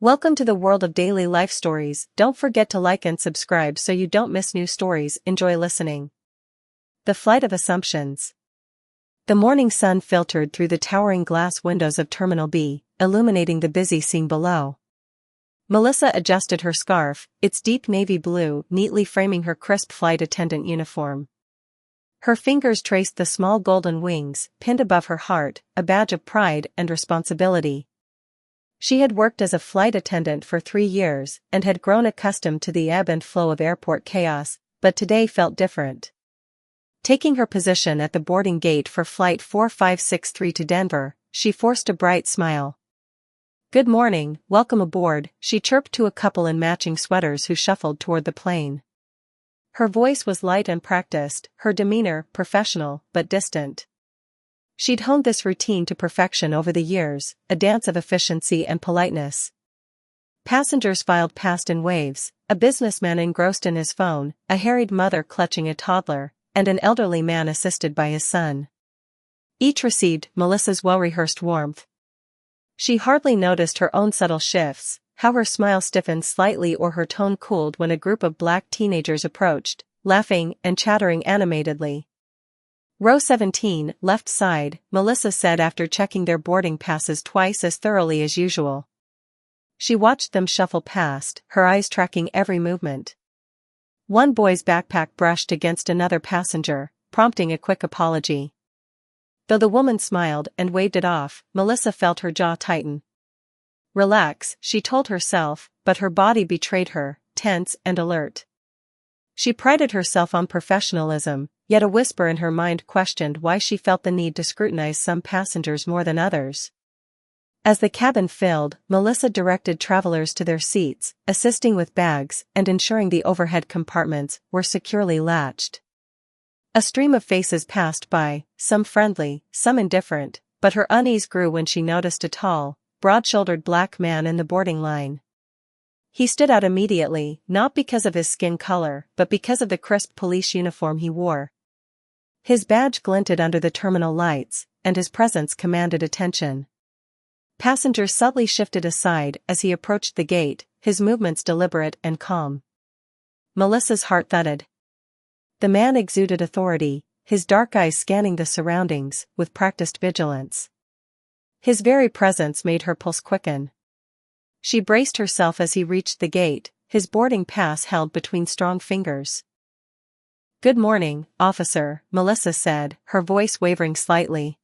Welcome to the world of daily life stories. Don't forget to like and subscribe so you don't miss new stories. Enjoy listening. The Flight of Assumptions. The morning sun filtered through the towering glass windows of Terminal B, illuminating the busy scene below. Melissa adjusted her scarf, its deep navy blue neatly framing her crisp flight attendant uniform. Her fingers traced the small golden wings, pinned above her heart, a badge of pride and responsibility. She had worked as a flight attendant for 3 years and had grown accustomed to the ebb and flow of airport chaos, but today felt different. Taking her position at the boarding gate for Flight 4563 to Denver, she forced a bright smile. "Good morning, welcome aboard," she chirped to a couple in matching sweaters who shuffled toward the plane. Her voice was light and practiced, her demeanor professional but distant. She'd honed this routine to perfection over the years, a dance of efficiency and politeness. Passengers filed past in waves, a businessman engrossed in his phone, a harried mother clutching a toddler, and an elderly man assisted by his son. Each received Melissa's well-rehearsed warmth. She hardly noticed her own subtle shifts, how her smile stiffened slightly or her tone cooled when a group of black teenagers approached, laughing and chattering animatedly. "Row 17, left side," Melissa said after checking their boarding passes twice as thoroughly as usual. She watched them shuffle past, her eyes tracking every movement. One boy's backpack brushed against another passenger, prompting a quick apology. Though the woman smiled and waved it off, Melissa felt her jaw tighten. "Relax," she told herself, but her body betrayed her, tense and alert. She prided herself on professionalism, yet a whisper in her mind questioned why she felt the need to scrutinize some passengers more than others. As the cabin filled, Melissa directed travelers to their seats, assisting with bags and ensuring the overhead compartments were securely latched. A stream of faces passed by, some friendly, some indifferent, but her unease grew when she noticed a tall, broad-shouldered black man in the boarding line. He stood out immediately, not because of his skin color, but because of the crisp police uniform he wore. His badge glinted under the terminal lights, and his presence commanded attention. Passengers subtly shifted aside as he approached the gate, his movements deliberate and calm. Melissa's heart thudded. The man exuded authority, his dark eyes scanning the surroundings with practiced vigilance. His very presence made her pulse quicken. She braced herself as he reached the gate, his boarding pass held between strong fingers. "Good morning, officer," Melissa said, her voice wavering slightly.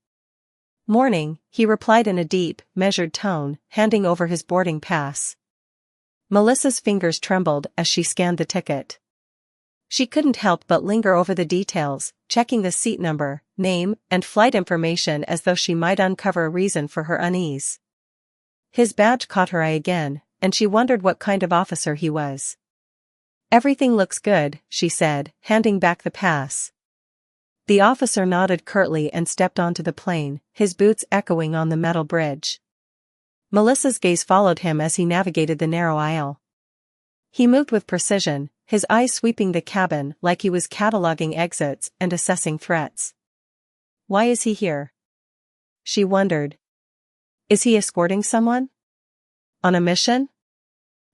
"Morning," he replied in a deep, measured tone, handing over his boarding pass. Melissa's fingers trembled as she scanned the ticket. She couldn't help but linger over the details, checking the seat number, name, and flight information as though she might uncover a reason for her unease. His badge caught her eye again, and she wondered what kind of officer he was. "Everything looks good," she said, handing back the pass. The officer nodded curtly and stepped onto the plane, his boots echoing on the metal bridge. Melissa's gaze followed him as he navigated the narrow aisle. He moved with precision, his eyes sweeping the cabin like he was cataloging exits and assessing threats. "Why is he here?" she wondered. "Is he escorting someone? On a mission?"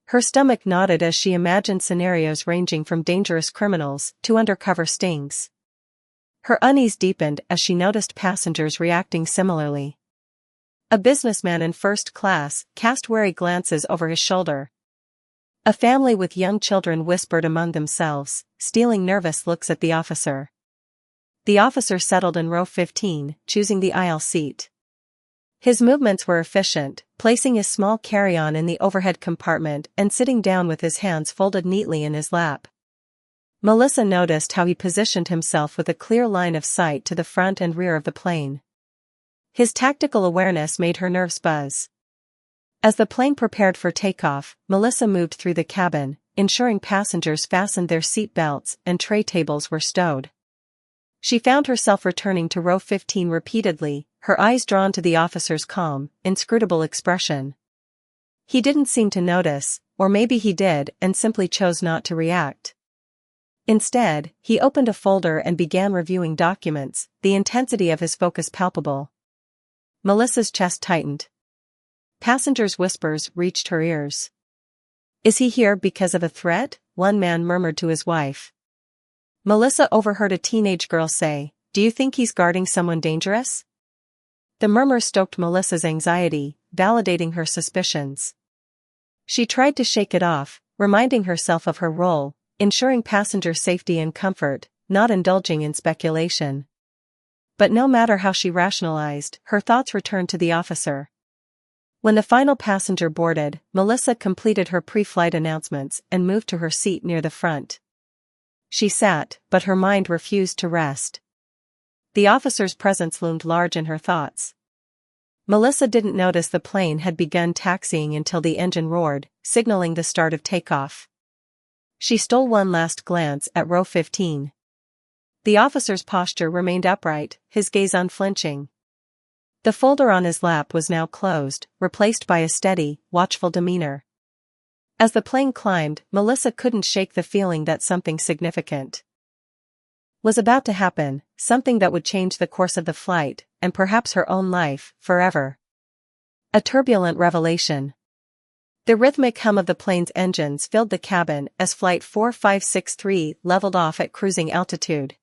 Her stomach knotted as she imagined scenarios ranging from dangerous criminals to undercover stings. Her unease deepened as she noticed passengers reacting similarly. A businessman in first class cast wary glances over his shoulder. A family with young children whispered among themselves, stealing nervous looks at the officer. The officer settled in row 15, choosing the aisle seat. His movements were efficient, placing his small carry-on in the overhead compartment and sitting down with his hands folded neatly in his lap. Melissa noticed how he positioned himself with a clear line of sight to the front and rear of the plane. His tactical awareness made her nerves buzz. As the plane prepared for takeoff, Melissa moved through the cabin, ensuring passengers fastened their seat belts and tray tables were stowed. She found herself returning to row 15 repeatedly, her eyes drawn to the officer's calm, inscrutable expression. He didn't seem to notice, or maybe he did and simply chose not to react. Instead, he opened a folder and began reviewing documents, the intensity of his focus palpable. Melissa's chest tightened. Passengers' whispers reached her ears. "Is he here because of a threat?" one man murmured to his wife. Melissa overheard a teenage girl say, "Do you think he's guarding someone dangerous?" The murmur stoked Melissa's anxiety, validating her suspicions. She tried to shake it off, reminding herself of her role, ensuring passenger safety and comfort, not indulging in speculation. But no matter how she rationalized, her thoughts returned to the officer. When the final passenger boarded, Melissa completed her pre-flight announcements and moved to her seat near the front. She sat, but her mind refused to rest. The officer's presence loomed large in her thoughts. Melissa didn't notice the plane had begun taxiing until the engine roared, signaling the start of takeoff. She stole one last glance at row 15. The officer's posture remained upright, his gaze unflinching. The folder on his lap was now closed, replaced by a steady, watchful demeanor. As the plane climbed, Melissa couldn't shake the feeling that something significant was about to happen, something that would change the course of the flight, and perhaps her own life, forever. A turbulent revelation. The rhythmic hum of the plane's engines filled the cabin as Flight 4563 leveled off at cruising altitude.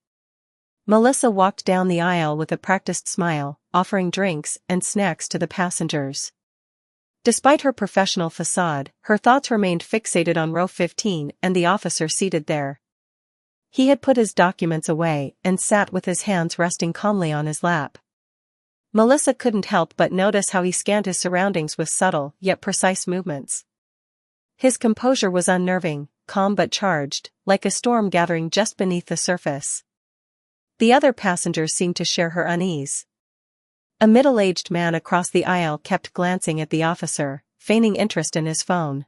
Melissa walked down the aisle with a practiced smile, offering drinks and snacks to the passengers. Despite her professional facade, her thoughts remained fixated on row 15 and the officer seated there. He had put his documents away and sat with his hands resting calmly on his lap. Melissa couldn't help but notice how he scanned his surroundings with subtle yet precise movements. His composure was unnerving, calm but charged, like a storm gathering just beneath the surface. The other passengers seemed to share her unease. A middle-aged man across the aisle kept glancing at the officer, feigning interest in his phone.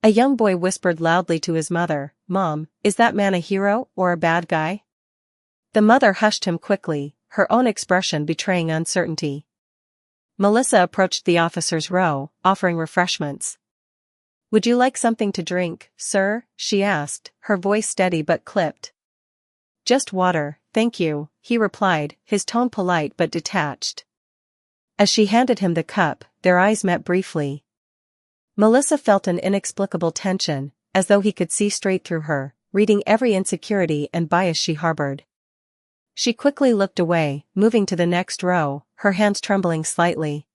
A young boy whispered loudly to his mother, "Mom, is that man a hero or a bad guy?" The mother hushed him quickly, her own expression betraying uncertainty. Melissa approached the officer's row, offering refreshments. "Would you like something to drink, sir?" she asked, her voice steady but clipped. "Just water, thank you," he replied, his tone polite but detached. As she handed him the cup, their eyes met briefly. Melissa felt an inexplicable tension, as though he could see straight through her, reading every insecurity and bias she harbored. She quickly looked away, moving to the next row, her hands trembling slightly.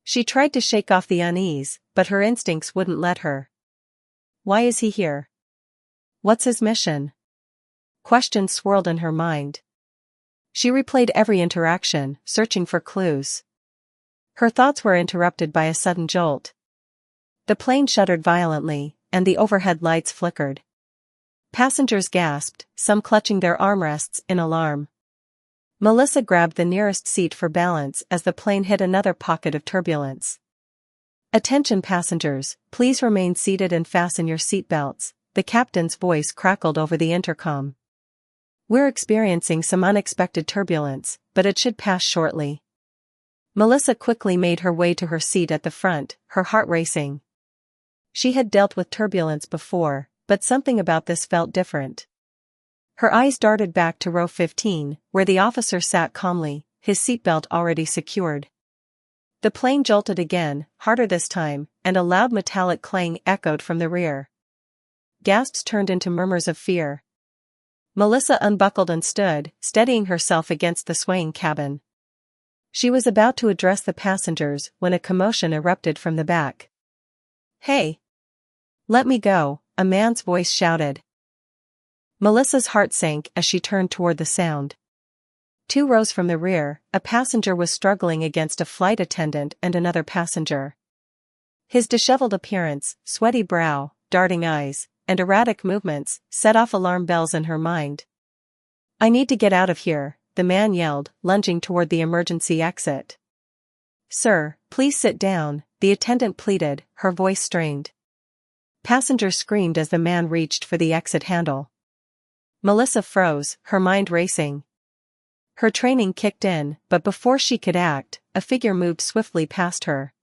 She tried to shake off the unease, but her instincts wouldn't let her. Why is he here? What's his mission? Questions swirled in her mind. She replayed every interaction, searching for clues. Her thoughts were interrupted by a sudden jolt. The plane shuddered violently, and the overhead lights flickered. Passengers gasped, some clutching their armrests in alarm. Melissa grabbed the nearest seat for balance as the plane hit another pocket of turbulence. "Attention passengers, please remain seated and fasten your seatbelts," the captain's voice crackled over the intercom. "We're experiencing some unexpected turbulence, but it should pass shortly." Melissa quickly made her way to her seat at the front, her heart racing. She had dealt with turbulence before, but something about this felt different. Her eyes darted back to row 15, where the officer sat calmly, his seatbelt already secured. The plane jolted again, harder this time, and a loud metallic clang echoed from the rear. Gasps turned into murmurs of fear. Melissa unbuckled and stood, steadying herself against the swaying cabin. She was about to address the passengers when a commotion erupted from the back. "Hey! Let me go," a man's voice shouted. Melissa's heart sank as she turned toward the sound. 2 rows from the rear, a passenger was struggling against a flight attendant and another passenger. His disheveled appearance, sweaty brow, darting eyes, and erratic movements set off alarm bells in her mind. "I need to get out of here," the man yelled, lunging toward the emergency exit. "Sir, please sit down," the attendant pleaded, her voice strained. Passengers screamed as the man reached for the exit handle. Melissa froze, her mind racing. Her training kicked in, but before she could act, a figure moved swiftly past her.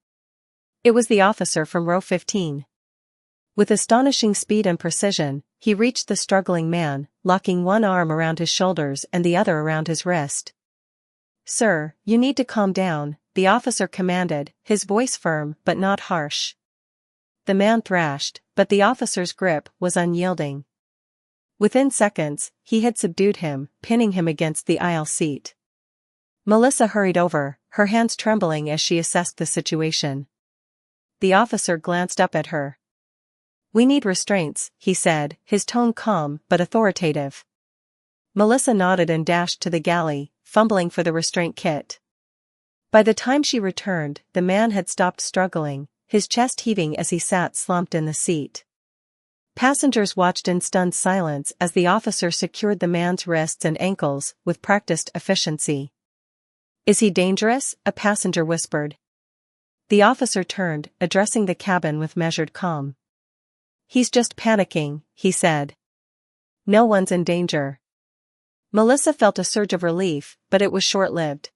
It was the officer from row 15. With astonishing speed and precision, he reached the struggling man, locking one arm around his shoulders and the other around his wrist. "Sir, you need to calm down," the officer commanded, his voice firm but not harsh. The man thrashed, but the officer's grip was unyielding. Within seconds, he had subdued him, pinning him against the aisle seat. Melissa hurried over, her hands trembling as she assessed the situation. The officer glanced up at her. "We need restraints," he said, his tone calm but authoritative. Melissa nodded and dashed to the galley, fumbling for the restraint kit. By the time she returned, the man had stopped struggling, his chest heaving as he sat slumped in the seat. Passengers watched in stunned silence as the officer secured the man's wrists and ankles with practiced efficiency. "Is he dangerous?" a passenger whispered. The officer turned, addressing the cabin with measured calm. "He's just panicking," he said. "No one's in danger." Melissa felt a surge of relief, but it was short-lived.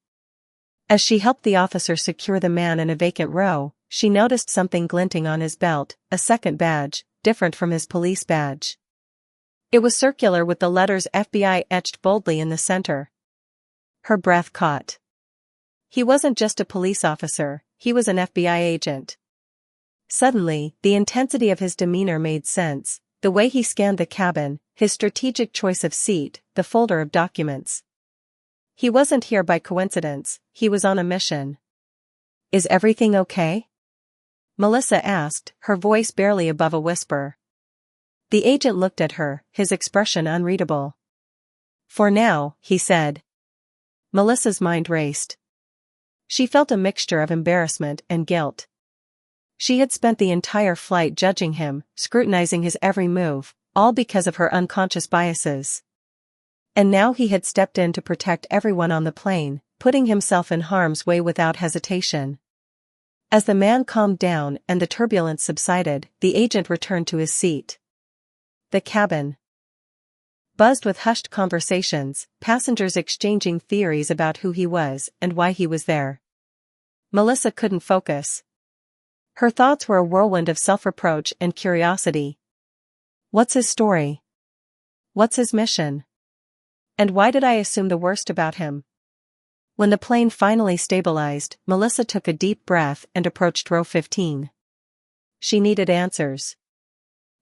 As she helped the officer secure the man in a vacant row, she noticed something glinting on his belt, a second badge, different from his police badge. It was circular with the letters FBI etched boldly in the center. Her breath caught. He wasn't just a police officer, he was an FBI agent. Suddenly, the intensity of his demeanor made sense, the way he scanned the cabin, his strategic choice of seat, the folder of documents. He wasn't here by coincidence, he was on a mission. "Is everything okay?" Melissa asked, her voice barely above a whisper. The agent looked at her, his expression unreadable. "For now," he said. Melissa's mind raced. She felt a mixture of embarrassment and guilt. She had spent the entire flight judging him, scrutinizing his every move, all because of her unconscious biases. And now he had stepped in to protect everyone on the plane, putting himself in harm's way without hesitation. As the man calmed down and the turbulence subsided, the agent returned to his seat. The cabin buzzed with hushed conversations, passengers exchanging theories about who he was and why he was there. Melissa couldn't focus. Her thoughts were a whirlwind of self-reproach and curiosity. What's his story? What's his mission? And why did I assume the worst about him? When the plane finally stabilized, Melissa took a deep breath and approached row 15. She needed answers.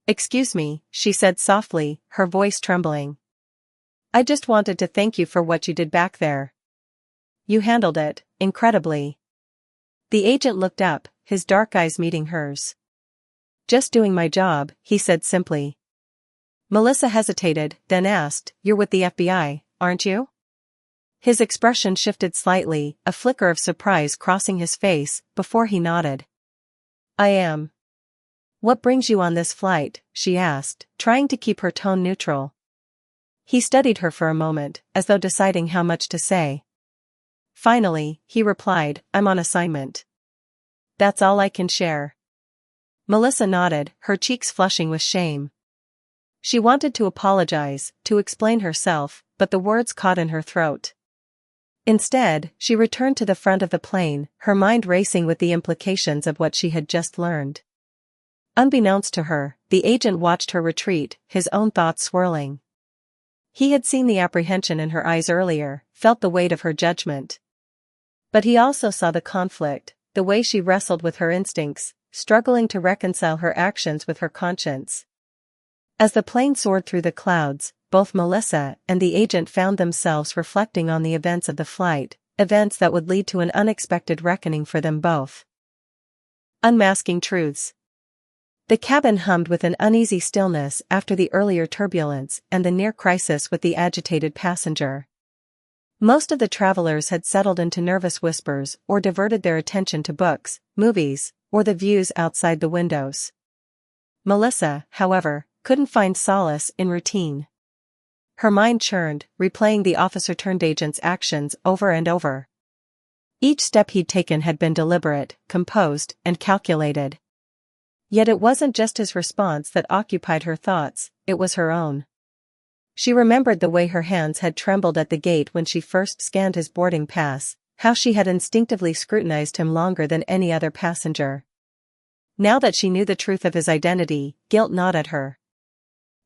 "Excuse me," she said softly, her voice trembling. "I just wanted to thank you for what you did back there. You handled it, incredibly." The agent looked up, his dark eyes meeting hers. "Just doing my job," he said simply. Melissa hesitated, then asked, "You're with the FBI, aren't you?" His expression shifted slightly, a flicker of surprise crossing his face, before he nodded. "I am." "What brings you on this flight?" she asked, trying to keep her tone neutral. He studied her for a moment, as though deciding how much to say. Finally, he replied, "I'm on assignment. That's all I can share." Melissa nodded, her cheeks flushing with shame. She wanted to apologize, to explain herself, but the words caught in her throat. Instead, she returned to the front of the plane, her mind racing with the implications of what she had just learned. Unbeknownst to her, the agent watched her retreat, his own thoughts swirling. He had seen the apprehension in her eyes earlier, felt the weight of her judgment. But he also saw the conflict, the way she wrestled with her instincts, struggling to reconcile her actions with her conscience. As the plane soared through the clouds, both Melissa and the agent found themselves reflecting on the events of the flight, events that would lead to an unexpected reckoning for them both. Unmasking truths. The cabin hummed with an uneasy stillness after the earlier turbulence and the near crisis with the agitated passenger. Most of the travelers had settled into nervous whispers or diverted their attention to books, movies, or the views outside the windows. Melissa, however, couldn't find solace in routine. Her mind churned, replaying the officer-turned-agent's actions over and over. Each step he'd taken had been deliberate, composed, and calculated. Yet it wasn't just his response that occupied her thoughts, it was her own. She remembered the way her hands had trembled at the gate when she first scanned his boarding pass, how she had instinctively scrutinized him longer than any other passenger. Now that she knew the truth of his identity, guilt gnawed at her.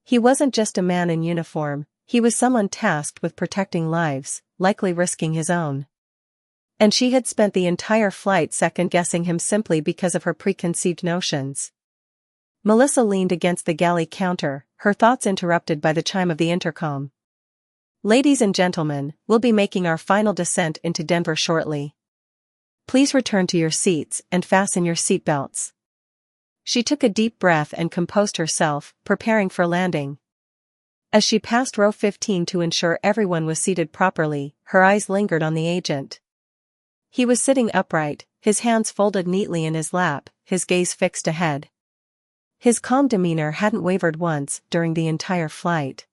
He wasn't just a man in uniform, he was someone tasked with protecting lives, likely risking his own. And she had spent the entire flight second-guessing him simply because of her preconceived notions. Melissa leaned against the galley counter, her thoughts interrupted by the chime of the intercom. "Ladies and gentlemen, we'll be making our final descent into Denver shortly. Please return to your seats and fasten your seatbelts." She took a deep breath and composed herself, preparing for landing. As she passed row 15 to ensure everyone was seated properly, her eyes lingered on the agent. He was sitting upright, his hands folded neatly in his lap, his gaze fixed ahead. His calm demeanor hadn't wavered once during the entire flight.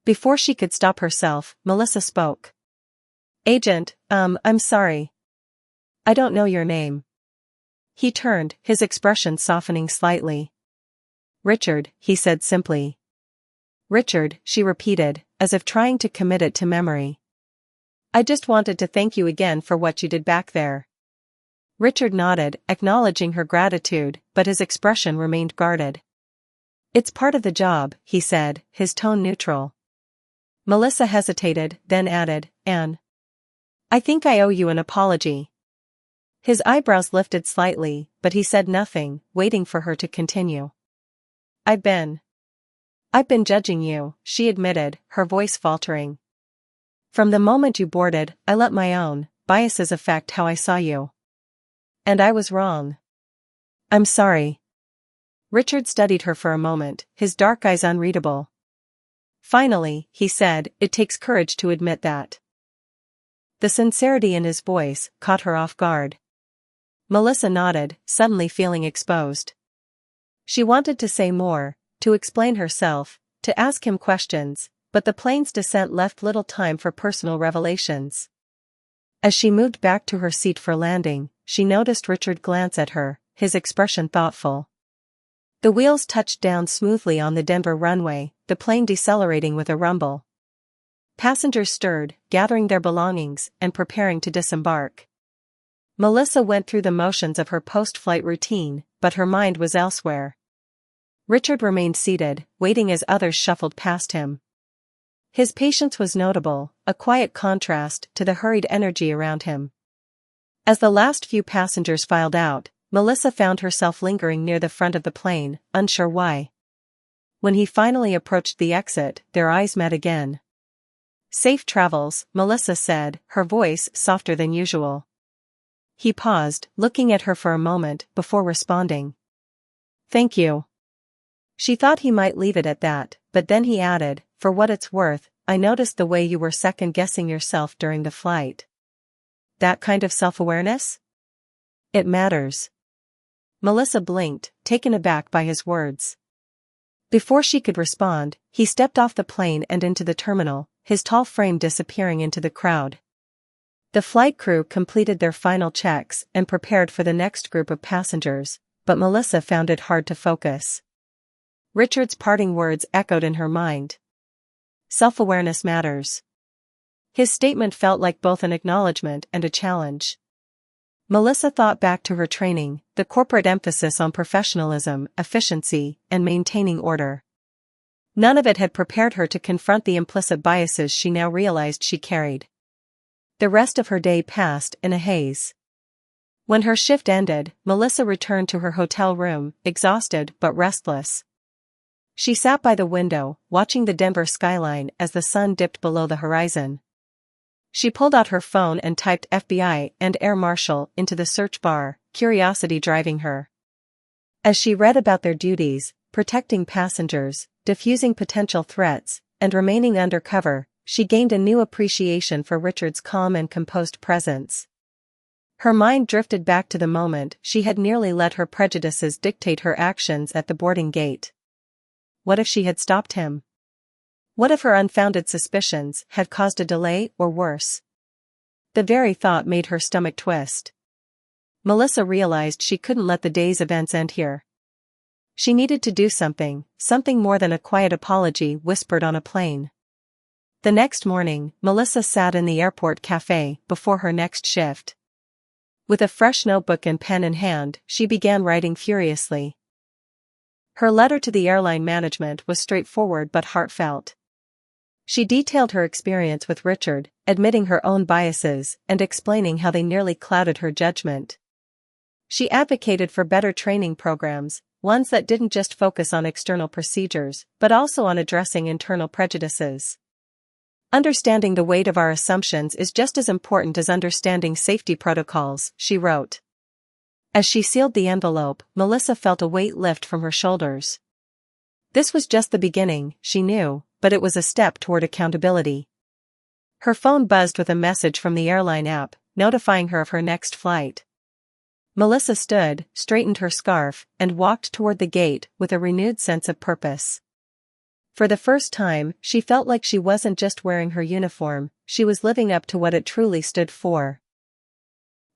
Before she could stop herself, Melissa spoke. "Agent, I'm sorry. I don't know your name." He turned, his expression softening slightly. "Richard," he said simply. "Richard," she repeated, as if trying to commit it to memory. "I just wanted to thank you again for what you did back there." Richard nodded, acknowledging her gratitude, but his expression remained guarded. "It's part of the job," he said, his tone neutral. Melissa hesitated, then added, "Anne, I think I owe you an apology." His eyebrows lifted slightly, but he said nothing, waiting for her to continue. I've been judging you," she admitted, her voice faltering. "From the moment you boarded, I let my own biases affect how I saw you. And I was wrong. I'm sorry." Richard studied her for a moment, his dark eyes unreadable. Finally, he said, "It takes courage to admit that." The sincerity in his voice caught her off guard. Melissa nodded, suddenly feeling exposed. She wanted to say more, to explain herself, to ask him questions, but the plane's descent left little time for personal revelations. As she moved back to her seat for landing, she noticed Richard glance at her, his expression thoughtful. The wheels touched down smoothly on the Denver runway, the plane decelerating with a rumble. Passengers stirred, gathering their belongings and preparing to disembark. Melissa went through the motions of her post-flight routine, but her mind was elsewhere. Richard remained seated, waiting as others shuffled past him. His patience was notable, a quiet contrast to the hurried energy around him. As the last few passengers filed out, Melissa found herself lingering near the front of the plane, unsure why. When he finally approached the exit, their eyes met again. "Safe travels," Melissa said, her voice softer than usual. He paused, looking at her for a moment before responding. "Thank you." She thought he might leave it at that, but then he added, "For what it's worth, I noticed the way you were second-guessing yourself during the flight. That kind of self-awareness? It matters." Melissa blinked, taken aback by his words. Before she could respond, he stepped off the plane and into the terminal, his tall frame disappearing into the crowd. The flight crew completed their final checks and prepared for the next group of passengers, but Melissa found it hard to focus. Richard's parting words echoed in her mind. Self-awareness matters. His statement felt like both an acknowledgement and a challenge. Melissa thought back to her training, the corporate emphasis on professionalism, efficiency, and maintaining order. None of it had prepared her to confront the implicit biases she now realized she carried. The rest of her day passed in a haze. When her shift ended, Melissa returned to her hotel room, exhausted but restless. She sat by the window, watching the Denver skyline as the sun dipped below the horizon. She pulled out her phone and typed FBI and Air Marshal into the search bar, curiosity driving her. As she read about their duties, protecting passengers, diffusing potential threats, and remaining undercover, she gained a new appreciation for Richard's calm and composed presence. Her mind drifted back to the moment she had nearly let her prejudices dictate her actions at the boarding gate. What if she had stopped him? What if her unfounded suspicions had caused a delay or worse? The very thought made her stomach twist. Melissa realized she couldn't let the day's events end here. She needed to do something more than a quiet apology whispered on a plane. The next morning, Melissa sat in the airport cafe before her next shift. With a fresh notebook and pen in hand, she began writing furiously. Her letter to the airline management was straightforward but heartfelt. She detailed her experience with Richard, admitting her own biases and explaining how they nearly clouded her judgment. She advocated for better training programs, ones that didn't just focus on external procedures, but also on addressing internal prejudices. Understanding the weight of our assumptions is just as important as understanding safety protocols, she wrote. As she sealed the envelope, Melissa felt a weight lift from her shoulders. This was just the beginning, she knew, but it was a step toward accountability. Her phone buzzed with a message from the airline app, notifying her of her next flight. Melissa stood, straightened her scarf, and walked toward the gate with a renewed sense of purpose. For the first time, she felt like she wasn't just wearing her uniform, she was living up to what it truly stood for.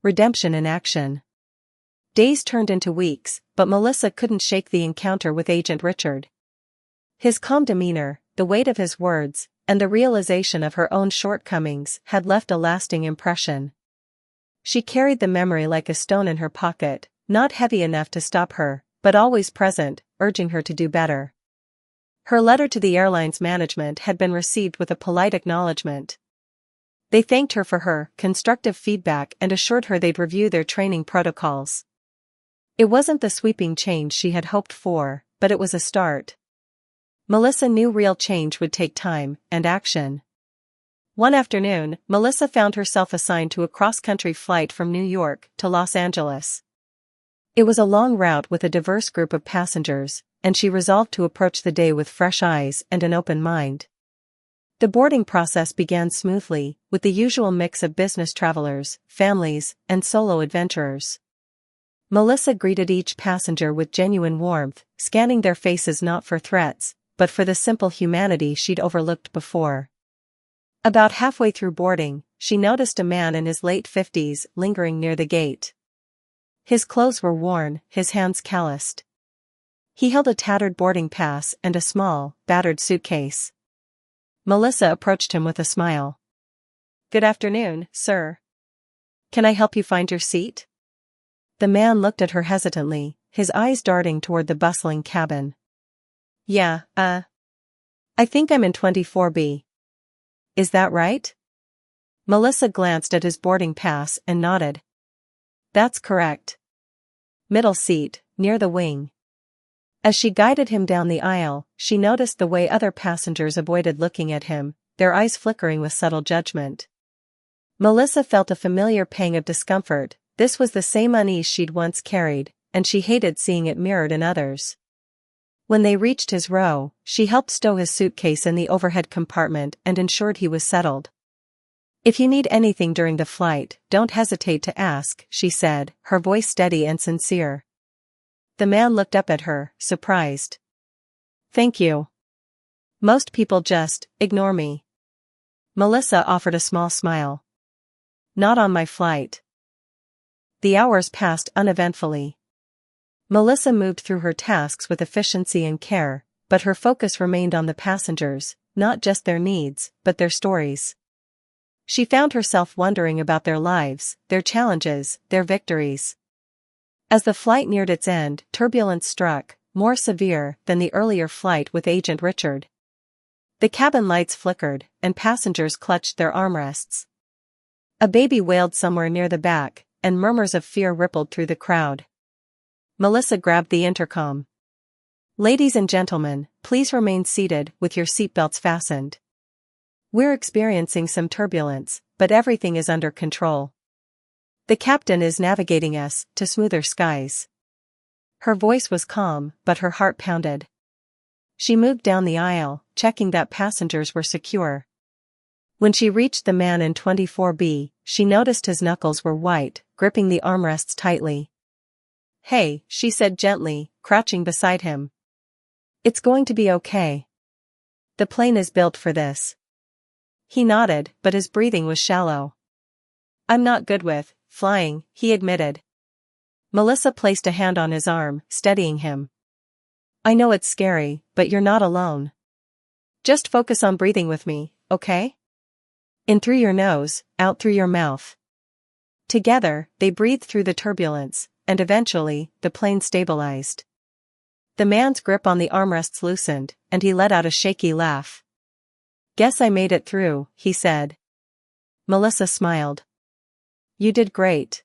Redemption in action. Days turned into weeks, but Melissa couldn't shake the encounter with Agent Richard. His calm demeanor, the weight of his words, and the realization of her own shortcomings had left a lasting impression. She carried the memory like a stone in her pocket, not heavy enough to stop her, but always present, urging her to do better. Her letter to the airline's management had been received with a polite acknowledgement. They thanked her for her constructive feedback and assured her they'd review their training protocols. It wasn't the sweeping change she had hoped for, but it was a start. Melissa knew real change would take time and action. One afternoon, Melissa found herself assigned to a cross-country flight from New York to Los Angeles. It was a long route with a diverse group of passengers, and she resolved to approach the day with fresh eyes and an open mind. The boarding process began smoothly, with the usual mix of business travelers, families, and solo adventurers. Melissa greeted each passenger with genuine warmth, scanning their faces not for threats, but for the simple humanity she'd overlooked before. About halfway through boarding, she noticed a man in his late 50s lingering near the gate. His clothes were worn, his hands calloused. He held a tattered boarding pass and a small, battered suitcase. Melissa approached him with a smile. "Good afternoon, sir. Can I help you find your seat?" The man looked at her hesitantly, his eyes darting toward the bustling cabin. "Yeah, I think I'm in 24B. Is that right?" Melissa glanced at his boarding pass and nodded. "That's correct. Middle seat, near the wing." As she guided him down the aisle, she noticed the way other passengers avoided looking at him, their eyes flickering with subtle judgment. Melissa felt a familiar pang of discomfort. This was the same unease she'd once carried, and she hated seeing it mirrored in others. When they reached his row, she helped stow his suitcase in the overhead compartment and ensured he was settled. "If you need anything during the flight, don't hesitate to ask," she said, her voice steady and sincere. The man looked up at her, surprised. "Thank you. Most people just ignore me." Melissa offered a small smile. "Not on my flight." The hours passed uneventfully. Melissa moved through her tasks with efficiency and care, but her focus remained on the passengers, not just their needs, but their stories. She found herself wondering about their lives, their challenges, their victories. As the flight neared its end, turbulence struck, more severe than the earlier flight with Agent Richard. The cabin lights flickered, and passengers clutched their armrests. A baby wailed somewhere near the back, and murmurs of fear rippled through the crowd. Melissa grabbed the intercom. "Ladies and gentlemen, please remain seated with your seatbelts fastened. We're experiencing some turbulence, but everything is under control. The captain is navigating us to smoother skies." Her voice was calm, but her heart pounded. She moved down the aisle, checking that passengers were secure. When she reached the man in 24B, she noticed his knuckles were white, gripping the armrests tightly. "Hey," she said gently, crouching beside him. "It's going to be okay. The plane is built for this." He nodded, but his breathing was shallow. "I'm not good with flying," he admitted. Melissa placed a hand on his arm, steadying him. "I know it's scary, but you're not alone. Just focus on breathing with me, okay? In through your nose, out through your mouth." Together, they breathed through the turbulence, and eventually, the plane stabilized. The man's grip on the armrests loosened, and he let out a shaky laugh. Guess I made it through, he said. Melissa smiled. You did great.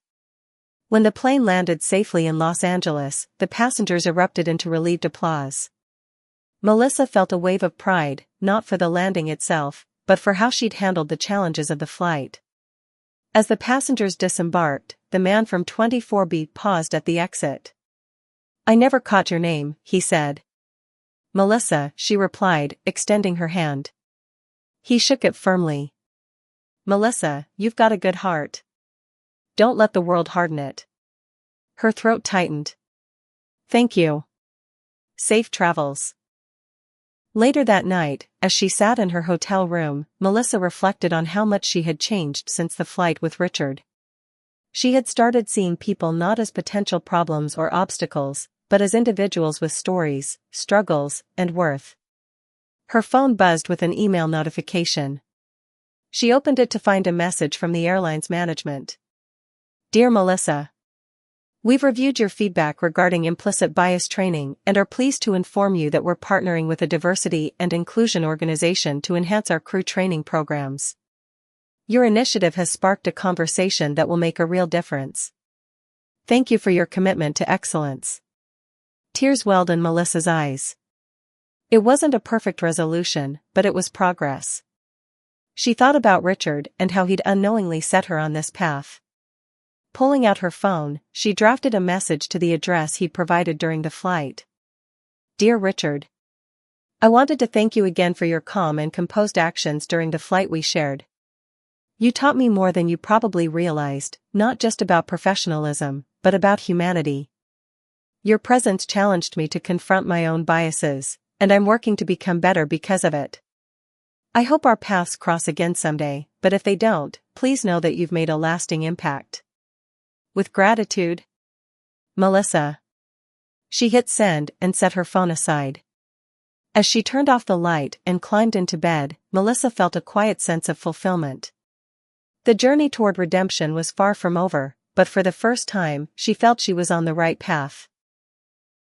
When the plane landed safely in Los Angeles, the passengers erupted into relieved applause. Melissa felt a wave of pride, not for the landing itself, but for how she'd handled the challenges of the flight. As the passengers disembarked, the man from 24B paused at the exit. I never caught your name, he said. Melissa, she replied, extending her hand. He shook it firmly. Melissa, you've got a good heart. Don't let the world harden it. Her throat tightened. Thank you. Safe travels. Later that night, as she sat in her hotel room, Melissa reflected on how much she had changed since the flight with Richard. She had started seeing people not as potential problems or obstacles, but as individuals with stories, struggles, and worth. Her phone buzzed with an email notification. She opened it to find a message from the airline's management. Dear Melissa, we've reviewed your feedback regarding implicit bias training and are pleased to inform you that we're partnering with a diversity and inclusion organization to enhance our crew training programs. Your initiative has sparked a conversation that will make a real difference. Thank you for your commitment to excellence. Tears welled in Melissa's eyes. It wasn't a perfect resolution, but it was progress. She thought about Richard and how he'd unknowingly set her on this path. Pulling out her phone, she drafted a message to the address he'd provided during the flight. Dear Richard, I wanted to thank you again for your calm and composed actions during the flight we shared. You taught me more than you probably realized, not just about professionalism, but about humanity. Your presence challenged me to confront my own biases, and I'm working to become better because of it. I hope our paths cross again someday, but if they don't, please know that you've made a lasting impact. With gratitude, Melissa. She hit send and set her phone aside. As she turned off the light and climbed into bed, Melissa felt a quiet sense of fulfillment. The journey toward redemption was far from over, but for the first time, she felt she was on the right path.